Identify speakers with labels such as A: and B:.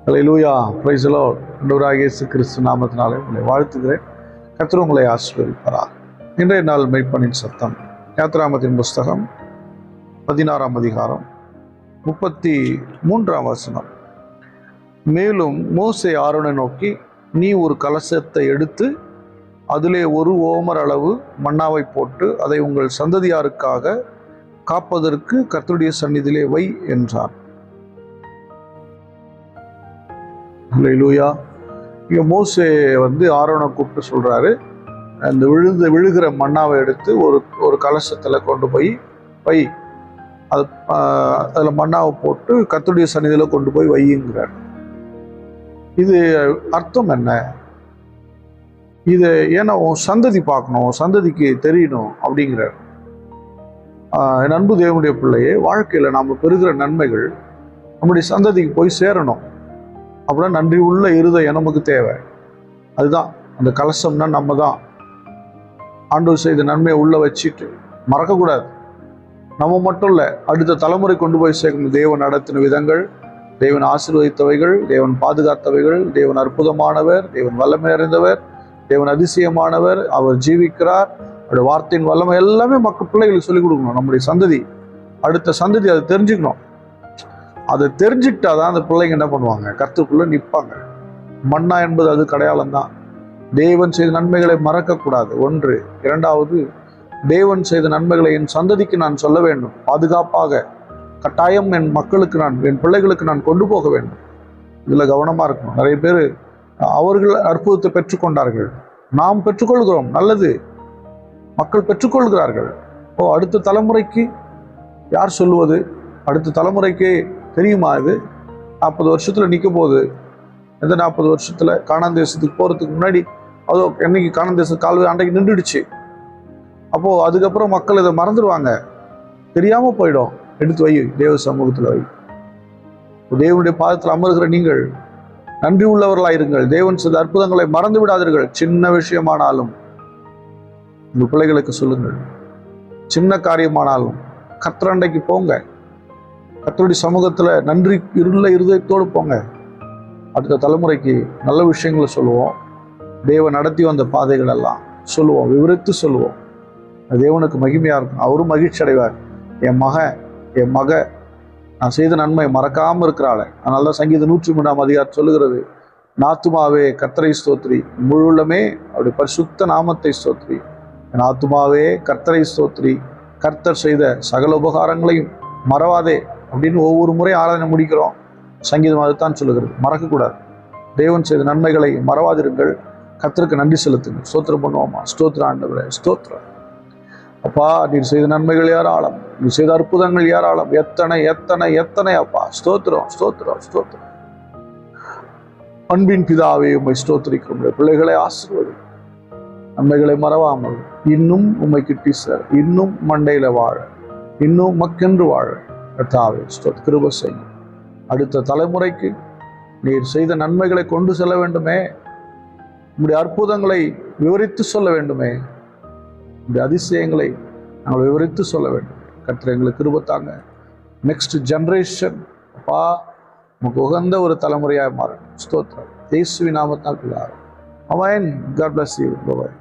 A: Hallelujah, praise the Lord. ஆண்டவராகிய இயேசு கிறிஸ்து நாமத்தினாலே உங்களை வாழ்த்துகிறேன். கர்த்தர் உங்களை ஆசீர்வதிப்பாராக. இன்றைய நாள் மெய்ப்பனின் சத்தம். யாத்திராகமத்தின் புஸ்தகம் 16ஆம் அதிகாரம் 33ஆம் வசனம். மேலும் மோசே ஆரோனை நோக்கி, நீ ஒரு கலசத்தை எடுத்து அதிலே ஒரு ஓமர் அளவு மன்னாவை போட்டு அதை உங்கள் சந்ததியாருக்காக காப்பதற்கு கர்த்தருடைய சந்நிதியிலே வை என்றார். அல்லேலூயா. இங்கே மோசே ஆரோனை கூப்பிட்டு சொல்றாரு, அந்த விழுகிற மன்னாவை எடுத்து ஒரு கலசத்துல கொண்டு போய் வை, அதில் மன்னாவை போட்டு கர்த்தருடைய சந்நிதியில கொண்டு போய் வையுங்கிறார். இது அர்த்தம் என்ன? இது ஏன்னா உன் சந்ததி பார்க்கணும், உன் சந்ததிக்கு தெரியணும் அப்படிங்கிறார். என் அன்பு தேவனுடைய பிள்ளையே, வாழ்க்கையில நாம பெறுகிற நன்மைகள் நம்முடைய சந்ததிக்கு போய் சேரணும். அப்படின்னா நன்றி உள்ள இருதயம் நமக்கு தேவை. அதுதான் அந்த கலசம்னா நம்ம தான். ஆண்டவர் செய்த நன்மையை உள்ள வச்சுட்டு மறக்கக்கூடாது. நம்ம மட்டும் இல்லை, அடுத்த தலைமுறை கொண்டு போய் சேர்க்கணும். தேவன் நடத்தின விதங்கள், தேவன் ஆசீர்வதித்தவைகள், தேவன் பாதுகாத்தவைகள், தேவன் அற்புதமானவர், தேவன் வல்லமை நிறைந்தவர், தேவன் அதிசயமானவர், அவர் ஜீவிக்கிறார், அவருடைய வார்த்தையின் வல்லமை எல்லாமே மக்கள் பிள்ளைகளுக்கு சொல்லிக் கொடுக்கணும். நம்முடைய சந்ததி, அடுத்த சந்ததி அதை தெரிஞ்சுக்கணும். அதை தெரிஞ்சுக்கிட்டாதான் அந்த பிள்ளைங்க என்ன பண்ணுவாங்க, கர்த்தருக்குள்ள நிற்பாங்க. மன்னா என்பது அது அடையாளம் தான். தேவன் செய்த நன்மைகளை மறக்கக்கூடாது, ஒன்று. இரண்டாவது, தேவன் செய்த நன்மைகளை என் சந்ததிக்கு நான் சொல்ல வேண்டும், பாதுகாப்பாக கட்டாயம் என் மக்களுக்கு என் பிள்ளைகளுக்கு நான் கொண்டு போக வேண்டும். இதுல கவனமா இருக்கணும். நிறைய பேர் அவர்கள் அற்புதத்தை பெற்றுக்கொண்டார்கள், நாம் பெற்றுக்கொள்கிறோம், நல்லது. மக்கள் பெற்றுக்கொள்கிறார்கள். அடுத்த தலைமுறைக்கு யார் சொல்லுவது? அடுத்த தலைமுறைக்கு தெரியுமா? இது 40 வருஷத்துல நிற்க போகுது. எந்த 40 வருஷத்துல கானான் தேசத்துக்கு போறதுக்கு முன்னாடி அதோ என்னைக்கு கானான் தேச கால்வாய் அன்றைக்கு நின்றுடுச்சு. அப்போ அதுக்கப்புறம் மக்கள் இதை மறந்துடுவாங்க, தெரியாம போயிடும். எடுத்து வை, தேவ சமூகத்துல வை. தேவனுடைய பாதத்தில் அமர்கிற நீங்கள் நன்றி உள்ளவர்களாயிருங்கள். தேவன் செய்த அற்புதங்களை மறந்து விடாதீர்கள். சின்ன விஷயமானாலும் உங்கள் பிள்ளைகளுக்கு சொல்லுங்கள். சின்ன காரியமானாலும் கர்த்தரண்டைக்கு போங்க. கர்த்தருடைய சமூகத்துல நன்றி இருதயத்தோடு போங்க. அடுத்த தலைமுறைக்கு நல்ல விஷயங்களை சொல்லுவோம். தேவன் நடத்தி வந்த பாதைகள் எல்லாம் சொல்லுவோம், விவரித்து சொல்லுவோம். தேவனுக்கு மகிமையா இருக்கும். அவரும் மகிழ்ச்சி அடைவார். என் மக நான் செய்த நன்மை மறக்காம இருக்கிறாளே. அதனால தான் சங்கீதம் 103ஆம் அதிகாரம் சொல்லுகிறது, நாத்துமாவே கர்த்தரை ஸ்தோத்ரி, முழுமே அவருடைய பரிசுத்த நாமத்தை ஸ்தோத்ரி. என் ஆத்துமாவே கர்த்தரை ஸ்தோத்ரி, கர்த்தர் செய்த சகல உபகாரங்களையும் மறவாதே அப்படின்னு ஒவ்வொரு முறை ஆராதனை முடிக்கிறோம். சங்கீதம் அதுதான் சொல்லுகிறது. மறக்கக்கூடாது. தேவன் செய்த நன்மைகளை மறவாதிருங்கள். கர்த்தருக்கு நன்றி செலுத்துங்கள். ஸ்தோத்திரம் பண்ணுவோமா? ஸ்தோத்திரம் ஆண்டவரே, ஸ்தோத்திரம் அப்பா. நீர் செய்த நன்மைகள் யாராலும், நீர் செய்த அற்புதங்கள் யாராலும், எத்தனை எத்தனை எத்தனை அப்பா. ஸ்தோத்திரம், ஸ்தோத்திரம், ஸ்தோத்திரம். அன்பின் பிதாவே, உம்மை ஸ்தோத்திரிக்கும். பிள்ளைகளை ஆசீர்வதி. நன்மைகளை மறவாமல் இன்னும் உம்மை கிட்டி சேர, இன்னும் மண்டையில வாழ, இன்னும் மக்கென்று வாழ கர்த்தாவே கிருபை செய்யும். அடுத்த தலைமுறைக்கு நீர் செய்த நன்மைகளை கொண்டு செல்ல வேண்டுமே. உங்களுடைய அற்புதங்களை விவரித்து சொல்ல வேண்டுமே. உங்களுடைய அதிசயங்களை நாங்கள் விவரித்து சொல்ல வேண்டும். கர்த்தர் எங்களுக்கு கிருபை தாங்க. நெக்ஸ்ட் ஜெனரேஷன் அப்பா நமக்கு உகந்த ஒரு தலைமுறையாக மாறணும். ஸ்தோத்திரம். இயேசுவின் நாமத்தால் பிதாவே. ஆமென். God bless you. Bye bye.